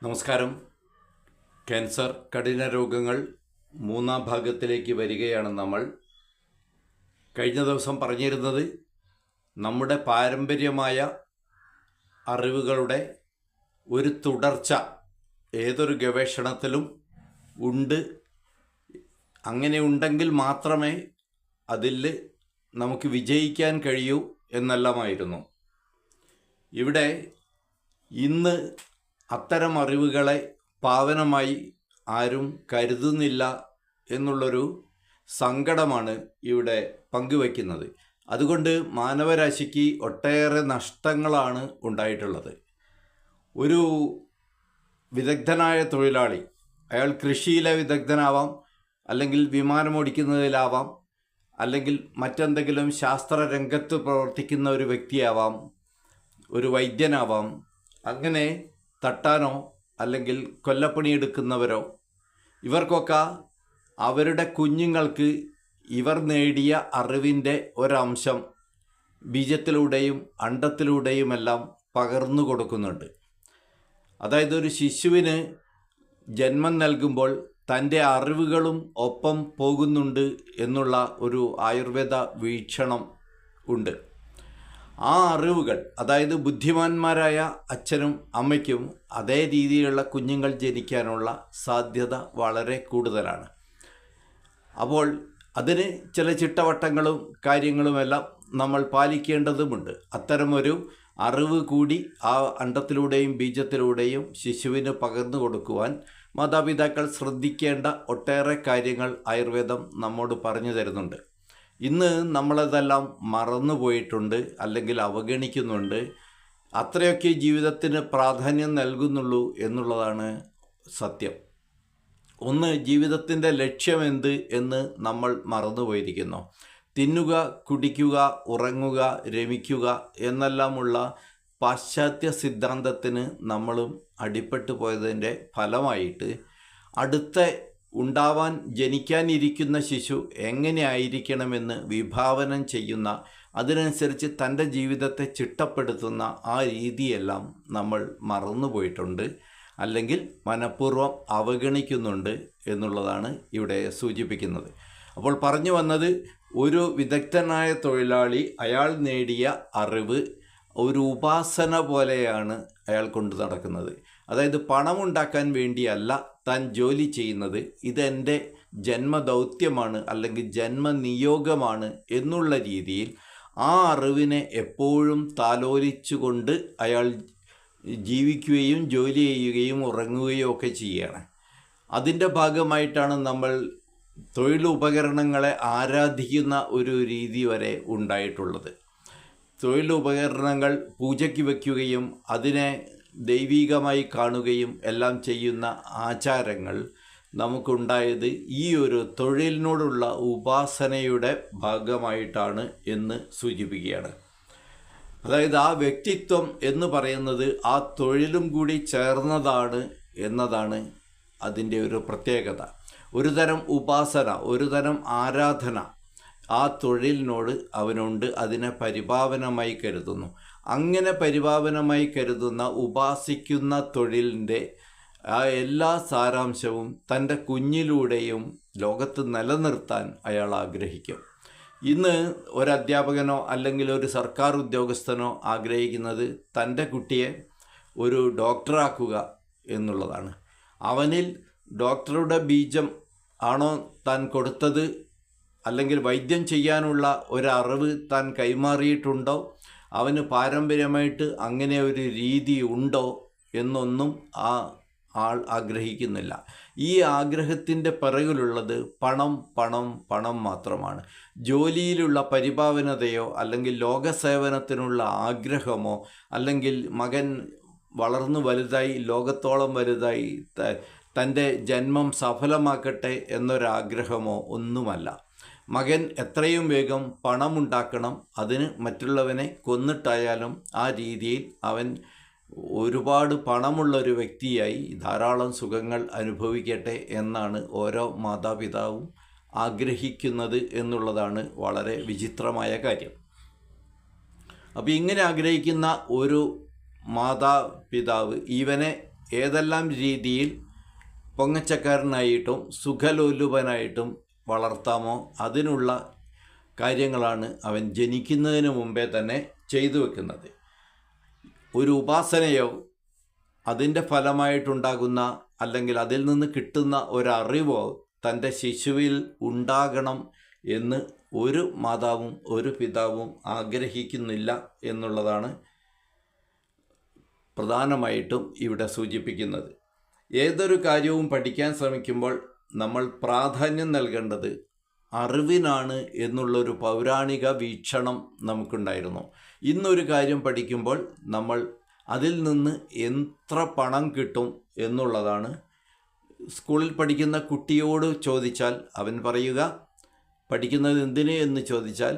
നമസ്കാരം. ക്യാൻസർ, കഠിന രോഗങ്ങൾ മൂന്നാം ഭാഗത്തിലേക്ക് വരികയാണ് നമ്മൾ. കഴിഞ്ഞ ദിവസം പറഞ്ഞിരുന്നത് നമ്മുടെ പാരമ്പര്യമായ അറിവുകളുടെ ഒരു തുടർച്ച ഏതൊരു ഗവേഷണത്തിലും ഉണ്ട്. അങ്ങനെ ഉണ്ടെങ്കിൽ മാത്രമേ അതിൽ നമുക്ക് വിജയിക്കാൻ കഴിയൂ എന്നെല്ലാമായിരുന്നു. ഇവിടെ ഇന്ന് അത്തരം അറിവുകളെ പാവനമായി ആരും കരുതുന്നില്ല എന്നുള്ളൊരു സങ്കടമാണ് ഇവിടെ പങ്കുവയ്ക്കുന്നത്. അതുകൊണ്ട് മാനവരാശിക്ക് ഒട്ടേറെ നഷ്ടങ്ങളാണ് ഉണ്ടായിട്ടുള്ളത്. ഒരു വിദഗ്ധനായ തൊഴിലാളി, അയാൾ കൃഷിയിലെ വിദഗ്ധനാവാം, അല്ലെങ്കിൽ വിമാനമോടിക്കുന്നതിലാവാം, അല്ലെങ്കിൽ മറ്റെന്തെങ്കിലും ശാസ്ത്രരംഗത്ത് പ്രവർത്തിക്കുന്ന ഒരു വ്യക്തിയാവാം, ഒരു വൈദ്യനാവാം. അങ്ങനെ തട്ടാനോ അല്ലെങ്കിൽ കൊല്ലപ്പണിയെടുക്കുന്നവരോ ഇവർക്കൊക്കെ അവരുടെ കുഞ്ഞുങ്ങൾക്ക് ഇവർ നേടിയ അറിവിൻ്റെ ഒരംശം ബീജത്തിലൂടെയും അണ്ഡത്തിലൂടെയുമെല്ലാം പകർന്നു കൊടുക്കുന്നുണ്ട്. അതായത് ഒരു ശിശുവിന് ജന്മം നൽകുമ്പോൾ തൻ്റെ അറിവുകളും ഒപ്പം പോകുന്നുണ്ട് എന്നുള്ള ഒരു ആയുർവേദ വീക്ഷണം ഉണ്ട്. ആ അറിവുകൾ, അതായത് ബുദ്ധിമാന്മാരായ അച്ഛനും അമ്മയ്ക്കും അതേ രീതിയിലുള്ള കുഞ്ഞുങ്ങൾ ജനിക്കാനുള്ള സാധ്യത വളരെ കൂടുതലാണ്. അപ്പോൾ അതിന് ചില ചിട്ടവട്ടങ്ങളും കാര്യങ്ങളുമെല്ലാം നമ്മൾ പാലിക്കേണ്ടതുമുണ്ട്. അത്തരമൊരു അറിവ് കൂടി ആ അണ്ഡത്തിലൂടെയും ബീജത്തിലൂടെയും ശിശുവിന് പകർന്നു കൊടുക്കുവാൻ മാതാപിതാക്കൾ ശ്രദ്ധിക്കേണ്ട ഒട്ടേറെ കാര്യങ്ങൾ ആയുർവേദം നമ്മോട് പറഞ്ഞു തരുന്നുണ്ട്. ഇന്ന് നമ്മളതെല്ലാം മറന്നുപോയിട്ടുണ്ട്, അല്ലെങ്കിൽ അവഗണിക്കുന്നുണ്ട്. അത്രയൊക്കെ ജീവിതത്തിന് പ്രാധാന്യം നൽകുന്നുള്ളൂ എന്നുള്ളതാണ് സത്യം. ഒന്ന്, ജീവിതത്തിൻ്റെ ലക്ഷ്യമെന്ത് എന്ന് നമ്മൾ മറന്നുപോയിരിക്കുന്നു. തിന്നുക, കുടിക്കുക, ഉറങ്ങുക, രമിക്കുക എന്നെല്ലാമുള്ള പാശ്ചാത്യ സിദ്ധാന്തത്തിന് നമ്മളും അടിപ്പെട്ടു പോയതിൻ്റെ ഫലമായിട്ട് ജനിക്കാനിരിക്കുന്ന ശിശു എങ്ങനെ ആയിരിക്കണമെന്ന് വിഭാവനം ചെയ്യുന്ന, അതിനനുസരിച്ച് തൻ്റെ ജീവിതത്തെ ചിട്ടപ്പെടുത്തുന്ന ആ രീതിയെല്ലാം നമ്മൾ മറന്നുപോയിട്ടുണ്ട്, അല്ലെങ്കിൽ മനഃപൂർവ്വം അവഗണിക്കുന്നുണ്ട് എന്നുള്ളതാണ് ഇവിടെ സൂചിപ്പിക്കുന്നത്. അപ്പോൾ പറഞ്ഞു വന്നത്, ഒരു വിദഗ്ധനായ തൊഴിലാളി അയാൾ നേടിയ അറിവ് ഒരു ഉപാസന പോലെയാണ് അയാൾ കൊണ്ടു നടക്കുന്നത്. അതായത് പണമുണ്ടാക്കാൻ വേണ്ടിയല്ല താൻ ജോലി ചെയ്യുന്നത്, ഇതെൻ്റെ ജന്മദൗത്യമാണ് അല്ലെങ്കിൽ ജന്മനിയോഗമാണ് എന്നുള്ള രീതിയിൽ ആ അറിവിനെ എപ്പോഴും താലോലിച്ചുകൊണ്ട് അയാൾ ജീവിക്കുകയും ജോലി ചെയ്യുകയും ഉറങ്ങുകയും ഒക്കെ ചെയ്യുകയാണ്. അതിൻ്റെ ഭാഗമായിട്ടാണ് നമ്മൾ തൊഴിലുപകരണങ്ങളെ ആരാധിക്കുന്ന ഒരു രീതി വരെ ഉണ്ടായിട്ടുള്ളത്. തൊഴിലുപകരണങ്ങൾ പൂജയ്ക്ക് വയ്ക്കുകയും അതിനെ ദൈവികമായി കാണുകയും എല്ലാം ചെയ്യുന്ന ആചാരങ്ങൾ നമുക്കുണ്ടായത് ഈ ഒരു തൊഴിലിനോടുള്ള ഉപാസനയുടെ ഭാഗമായിട്ടാണ് എന്ന് സൂചിപ്പിക്കുകയാണ്. അതായത് ആ വ്യക്തിത്വം എന്ന് പറയുന്നത് ആ തൊഴിലും കൂടി ചേർന്നതാണ് എന്നതാണ് അതിൻ്റെ ഒരു പ്രത്യേകത. ഒരു തരം ഉപാസന, ഒരു തരം ആരാധന ആ തൊഴിലിനോട് അവനുണ്ട്. അതിനെ പരിപാവനമായി കരുതുന്നു. അങ്ങനെ പരിപാവനമായി കരുതുന്ന, ഉപാസിക്കുന്ന തൊഴിലിൻ്റെ ആ എല്ലാ സാരാംശവും തൻ്റെ കുഞ്ഞിലൂടെയും ലോകത്ത് നിലനിർത്താൻ അയാൾ ആഗ്രഹിക്കും. ഇന്ന് ഒരധ്യാപകനോ അല്ലെങ്കിൽ ഒരു സർക്കാർ ഉദ്യോഗസ്ഥനോ ആഗ്രഹിക്കുന്നത് തൻ്റെ കുട്ടിയെ ഒരു ഡോക്ടറാക്കുക എന്നുള്ളതാണ്. അവനിൽ ഡോക്ടറുടെ ബീജം ആണോ താൻ കൊടുത്തത്, അല്ലെങ്കിൽ വൈദ്യം ചെയ്യാനുള്ള ഒരറിവ് താൻ കൈമാറിയിട്ടുണ്ടോ, അവന് പാരമ്പര്യമായിട്ട് അങ്ങനെ ഒരു രീതി ഉണ്ടോ എന്നൊന്നും ആ ആൾ ആഗ്രഹിക്കുന്നില്ല. ഈ ആഗ്രഹത്തിൻ്റെ പിറകിലുള്ളത് പണം, പണം, പണം മാത്രമാണ്. ജോലിയിലുള്ള പരിപാവനതയോ അല്ലെങ്കിൽ ലോകസേവനത്തിനുള്ള ആഗ്രഹമോ, അല്ലെങ്കിൽ മകൻ വളർന്നു വലുതായി ലോകത്തോളം വലുതായി തൻ്റെ ജന്മം സഫലമാക്കട്ടെ എന്നൊരാഗ്രഹമോ ഒന്നുമല്ല. മകൻ എത്രയും വേഗം പണമുണ്ടാക്കണം, അതിന് മറ്റുള്ളവനെ കൊന്നിട്ടായാലും ആ രീതിയിൽ അവൻ ഒരുപാട് പണമുള്ളൊരു വ്യക്തിയായി ധാരാളം സുഖങ്ങൾ അനുഭവിക്കട്ടെ എന്നാണ് ഓരോ മാതാപിതാവും ആഗ്രഹിക്കുന്നത് എന്നുള്ളതാണ് വളരെ വിചിത്രമായ കാര്യം. അപ്പോൾ ഇങ്ങനെ ആഗ്രഹിക്കുന്ന ഒരു മാതാപിതാവ് ഇവനെ ഏതെല്ലാം രീതിയിൽ പൊങ്ങച്ചക്കാരനായിട്ടും സുഖലോലുപനായിട്ടും വളർത്താമോ അതിനുള്ള കാര്യങ്ങളാണ് അവൻ ജനിക്കുന്നതിന് മുമ്പേ തന്നെ ചെയ്തു വെക്കുന്നത്. ഒരു ഉപാസനയോ അതിൻ്റെ ഫലമായിട്ടുണ്ടാകുന്ന അല്ലെങ്കിൽ അതിൽ നിന്ന് കിട്ടുന്ന ഒരറിവോ തൻ്റെ ശിശുവിൽ ഉണ്ടാകണം എന്ന് ഒരു മാതാവും ഒരു പിതാവും ആഗ്രഹിക്കുന്നില്ല എന്നുള്ളതാണ് പ്രധാനമായിട്ടും ഇവിടെ സൂചിപ്പിക്കുന്നത്. ഏതൊരു കാര്യവും പഠിക്കാൻ ശ്രമിക്കുമ്പോൾ നമ്മൾ പ്രാധാന്യം നൽകേണ്ടത് അറിവിനാണ് എന്നുള്ളൊരു പൗരാണിക വീക്ഷണം നമുക്കുണ്ടായിരുന്നു. ഇന്നൊരു കാര്യം പഠിക്കുമ്പോൾ നമ്മൾ അതിൽ നിന്ന് എത്ര പണം കിട്ടും എന്നുള്ളതാണ്. സ്കൂളിൽ പഠിക്കുന്ന കുട്ടിയോട് ചോദിച്ചാൽ അവൻ പറയുക, പഠിക്കുന്നത് എന്തിന് എന്ന് ചോദിച്ചാൽ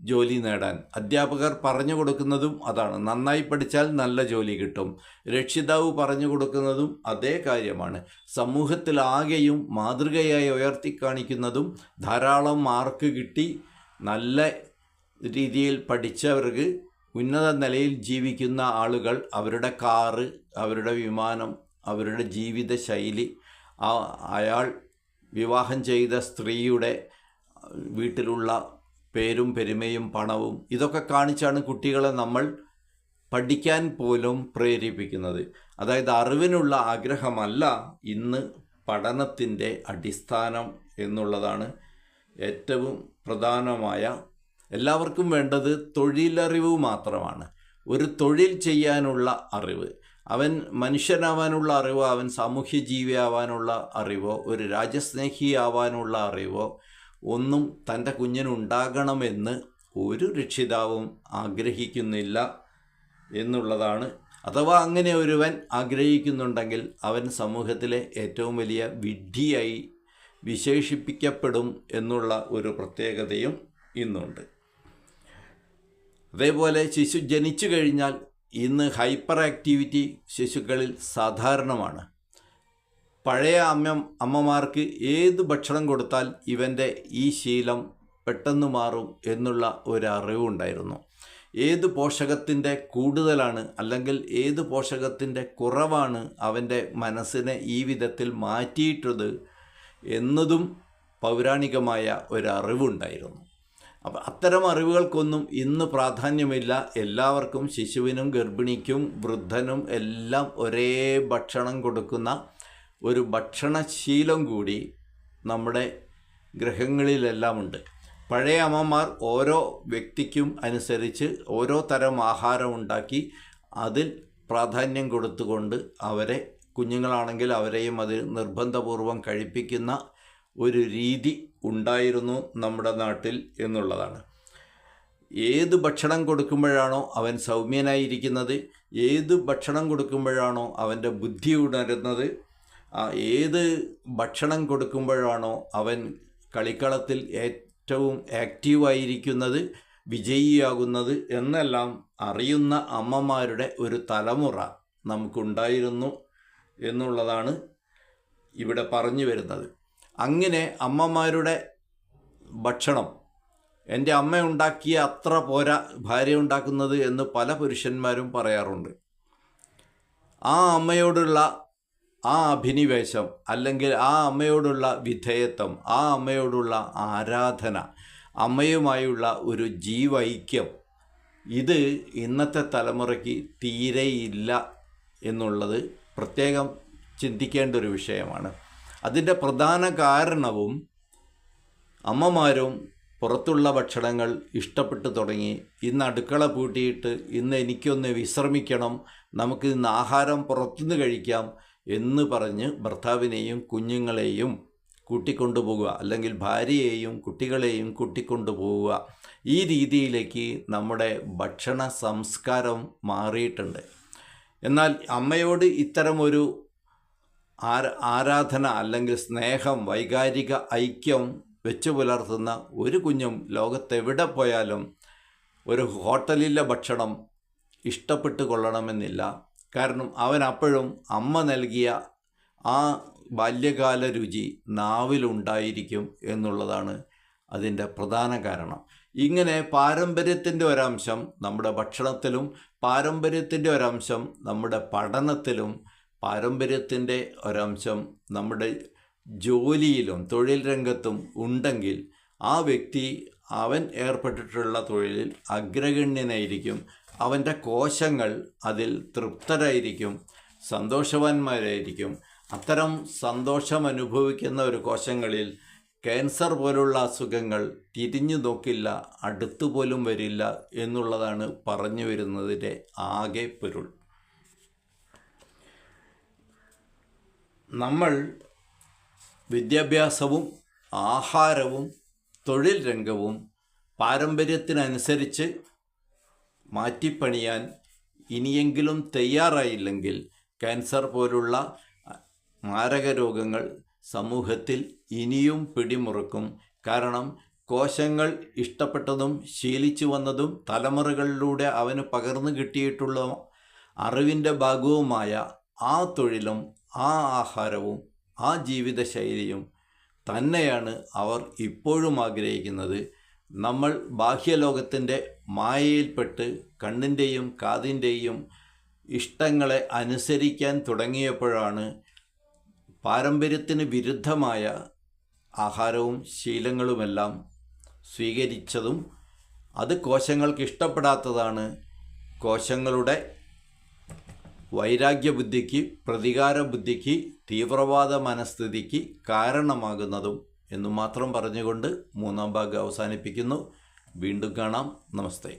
ജോലി നേടാൻ. അധ്യാപകർ പറഞ്ഞു കൊടുക്കുന്നതും അതാണ്, നന്നായി പഠിച്ചാൽ നല്ല ജോലി കിട്ടും. രക്ഷിതാവ് പറഞ്ഞു കൊടുക്കുന്നതും അതേ കാര്യമാണ്. സമൂഹത്തിലാകെയും മാതൃകയായി ഉയർത്തിക്കാണിക്കുന്നതും ധാരാളം മാർക്ക് കിട്ടി നല്ല രീതിയിൽ പഠിച്ചവർക്ക് ഉന്നത നിലയിൽ ജീവിക്കുന്ന ആളുകൾ അവരുടെ കാറ്, അവരുടെ വിമാനം, അവരുടെ ജീവിത ശൈലി, അയാൾ വിവാഹം ചെയ്ത സ്ത്രീയുടെ വീട്ടിലുള്ള പേരും പെരുമയും പണവും ഇതൊക്കെ കാണിച്ചാണ് കുട്ടികളെ നമ്മൾ പഠിക്കാൻ പോലും പ്രേരിപ്പിക്കുന്നത്. അതായത് അറിവിനുള്ള ആഗ്രഹമല്ല ഇന്ന് പഠനത്തിൻ്റെ അടിസ്ഥാനം എന്നുള്ളതാണ് ഏറ്റവും പ്രധാനമായ. എല്ലാവർക്കും വേണ്ടത് തൊഴിലറിവ് മാത്രമാണ്. ഒരു തൊഴിൽ ചെയ്യാനുള്ള അറിവ്, അവൻ മനുഷ്യനാവാനുള്ള അറിവോ അവൻ സാമൂഹ്യ ജീവിയാവാനുള്ള അറിവോ ഒരു രാജ്യസ്നേഹിയാവാനുള്ള അറിവോ ഒന്നും തൻ്റെ കുഞ്ഞിനുണ്ടാകണമെന്ന് ഒരു രക്ഷിതാവും ആഗ്രഹിക്കുന്നില്ല എന്നുള്ളതാണ്. അഥവാ അങ്ങനെ ഒരുവൻ ആഗ്രഹിക്കുന്നുണ്ടെങ്കിൽ അവൻ സമൂഹത്തിലെ ഏറ്റവും വലിയ വിഡ്ഢിയായി വിശേഷിപ്പിക്കപ്പെടും എന്നുള്ള ഒരു പ്രത്യേകതയും ഇന്നുണ്ട്. അതേപോലെ ശിശു ജനിച്ചു കഴിഞ്ഞാൽ ഇന്ന് ഹൈപ്പർ ആക്ടിവിറ്റി ശിശുക്കളിൽ സാധാരണമാണ്. പഴയ അമ്മമാർക്ക് ഏത് ഭക്ഷണം കൊടുത്താൽ ഇവൻ്റെ ഈ ശീലം പെട്ടെന്ന് മാറും എന്നുള്ള ഒരു അറിവുണ്ടായിരുന്നു. ഏത് പോഷകത്തിൻ്റെ കൂടുതലാണ് അല്ലെങ്കിൽ ഏത് പോഷകത്തിൻ്റെ കുറവാണ് അവൻ്റെ മനസ്സിനെ ഈ വിധത്തിൽ മാറ്റിയിട്ടത് എന്നതും പൗരാണികമായ ഒരറിവുണ്ടായിരുന്നു. അപ്പം അത്തരം അറിവുകൾക്കൊന്നും ഇന്ന് പ്രാധാന്യമില്ല. എല്ലാവർക്കും, ശിശുവിനും ഗർഭിണിക്കും വൃദ്ധനും എല്ലാം ഒരേ ഭക്ഷണം കൊടുക്കുന്ന ഒരു ഭക്ഷണശീലം കൂടി നമ്മുടെ ഗ്രഹങ്ങളിലെല്ലാം ഉണ്ട്. പഴയ അമ്മമാർ ഓരോ വ്യക്തിക്കും അനുസരിച്ച് ഓരോ തരം ആഹാരം ഉണ്ടാക്കി അതിൽ പ്രാധാന്യം കൊടുത്തുകൊണ്ട് അവരെ, കുഞ്ഞുങ്ങളാണെങ്കിൽ അവരെയും അത് നിർബന്ധപൂർവം കഴിപ്പിക്കുന്ന ഒരു രീതി ഉണ്ടായിരുന്നു നമ്മുടെ നാട്ടിൽ എന്നുള്ളതാണ്. ഏത് ഭക്ഷണം കൊടുക്കുമ്പോഴാണോ അവൻ സൗമ്യനായിരിക്കുന്നത്, ഏത് ഭക്ഷണം കൊടുക്കുമ്പോഴാണോ അവൻ്റെ ബുദ്ധി ഉണരുന്നത്, ഏത് ഭക്ഷണം കൊടുക്കുമ്പോഴാണോ അവൻ കളിക്കളത്തിൽ ഏറ്റവും ആക്റ്റീവായിരിക്കുന്നത്, വിജയിയാകുന്നത് എന്നെല്ലാം അറിയുന്ന അമ്മമാരുടെ ഒരു തലമുറ നമുക്കുണ്ടായിരുന്നു എന്നുള്ളതാണ് ഇവിടെ പറഞ്ഞു വരുന്നത്. അങ്ങനെ അമ്മമാരുടെ ഭക്ഷണം എൻ്റെ അമ്മ ഉണ്ടാക്കിയ അത്ര പോരാ ഭാര്യ ഉണ്ടാക്കുന്നത് എന്ന് പല പുരുഷന്മാരും പറയാറുണ്ട്. ആ അമ്മയോടുള്ള ആ അഭിനിവേശം അല്ലെങ്കിൽ ആ അമ്മയോടുള്ള വിധേയത്വം, ആ അമ്മയോടുള്ള ആരാധന, അമ്മയുമായുള്ള ഒരു ജീവൈക്യം, ഇത് ഇന്നത്തെ തലമുറയ്ക്ക് തീരെയില്ല എന്നുള്ളത് പ്രത്യേകം ചിന്തിക്കേണ്ട ഒരു വിഷയമാണ്. അതിൻ്റെ പ്രധാന കാരണവും അമ്മമാരും പുറത്തുള്ള ഭക്ഷണങ്ങൾ ഇഷ്ടപ്പെട്ടു തുടങ്ങി. ഇന്ന് അടുക്കള പൂട്ടിയിട്ട് ഇന്ന് എനിക്കൊന്ന് വിശ്രമിക്കണം, നമുക്ക് ഇന്ന് ആഹാരം പുറത്തുനിന്ന് കഴിക്കാം എന്ന് പറഞ്ഞ് ഭർത്താവിനെയും കുഞ്ഞുങ്ങളെയും കൂട്ടിക്കൊണ്ടുപോവുക, അല്ലെങ്കിൽ ഭാര്യയെയും കുട്ടികളെയും കൂട്ടിക്കൊണ്ടുപോവുക. ഈ രീതിയിലേക്ക് നമ്മുടെ ഭക്ഷണ സംസ്കാരം മാറിയിട്ടുണ്ട്. എന്നാൽ അമ്മയോട് ഇത്തരമൊരു ആരാധന അല്ലെങ്കിൽ സ്നേഹം, വൈകാരിക ഐക്യം വെച്ചു പുലർത്തുന്ന ഒരു കുഞ്ഞും ലോകത്തെവിടെ പോയാലും ഒരു ഹോട്ടലിലെ ഭക്ഷണം ഇഷ്ടപ്പെട്ട് കൊള്ളണമെന്നില്ല. കാരണം അവൻ അപ്പോഴും അമ്മ നൽകിയ ആ ബാല്യകാല രുചി നാവിലുണ്ടായിരിക്കും എന്നുള്ളതാണ് അതിൻ്റെ പ്രധാന കാരണം. ഇങ്ങനെ പാരമ്പര്യത്തിൻ്റെ ഒരംശം നമ്മുടെ ഭക്ഷണത്തിലും, പാരമ്പര്യത്തിൻ്റെ ഒരംശം നമ്മുടെ പഠനത്തിലും, പാരമ്പര്യത്തിൻ്റെ ഒരംശം നമ്മുടെ ജോലിയിലും തൊഴിൽ രംഗത്തും ഉണ്ടെങ്കിൽ ആ വ്യക്തി അവൻ ഏർപ്പെട്ടിട്ടുള്ള തൊഴിലിൽ അഗ്രഗണ്യനായിരിക്കും. അവൻ്റെ കോശങ്ങൾ അതിൽ തൃപ്തരായിരിക്കും, സന്തോഷവാന്മാരായിരിക്കും. അത്തരം സന്തോഷം അനുഭവിക്കുന്ന ഒരു കോശങ്ങളിൽ ക്യാൻസർ പോലുള്ള അസുഖങ്ങൾ തിരിഞ്ഞു നോക്കില്ല, അടുത്തുപോലും വരില്ല എന്നുള്ളതാണ് പറഞ്ഞു വരുന്നതിൻ്റെ ആകെ പൊരുൾ. നമ്മൾ വിദ്യാഭ്യാസവും ആഹാരവും തൊഴിൽ രംഗവും പാരമ്പര്യത്തിനനുസരിച്ച് മാറ്റിപ്പണിയാൻ ഇനിയെങ്കിലും തയ്യാറായില്ലെങ്കിൽ ക്യാൻസർ പോലുള്ള മാരക രോഗങ്ങൾ സമൂഹത്തിൽ ഇനിയും പിടിമുറുക്കും. കാരണം കോശങ്ങൾ ഇഷ്ടപ്പെട്ടതും ശീലിച്ചു വന്നതും തലമുറകളിലൂടെ അവന് പകർന്നു കിട്ടിയിട്ടുള്ള അറിവിൻ്റെ ഭാഗവുമായ ആ തൊഴിലും ആ ആഹാരവും ആ ജീവിതശൈലിയും തന്നെയാണ് അവർ ഇപ്പോഴും ആഗ്രഹിക്കുന്നത്. നമ്മൾ ബാഹ്യലോകത്തിൻ്റെ മായയിൽപ്പെട്ട് കണ്ണിൻ്റെയും കാതിൻ്റെയും ഇഷ്ടങ്ങളെ അനുസരിക്കാൻ തുടങ്ങിയപ്പോഴാണ് പാരമ്പര്യത്തിന് വിരുദ്ധമായ ആഹാരവും ശീലങ്ങളുമെല്ലാം സ്വീകരിച്ചതും അത് കോശങ്ങൾക്ക് ഇഷ്ടപ്പെടാത്തതാണ് കോശങ്ങളുടെ വൈരാഗ്യബുദ്ധിക്ക്, പ്രതികാര ബുദ്ധിക്ക്, തീവ്രവാദ മനസ്ഥിതിക്ക് കാരണമാകുന്നതും എന്നു മാത്രം പറഞ്ഞുകൊണ്ട് മൂന്നാം ഭാഗം അവസാനിപ്പിക്കുന്നു. വീണ്ടും കാണാം. നമസ്തേ.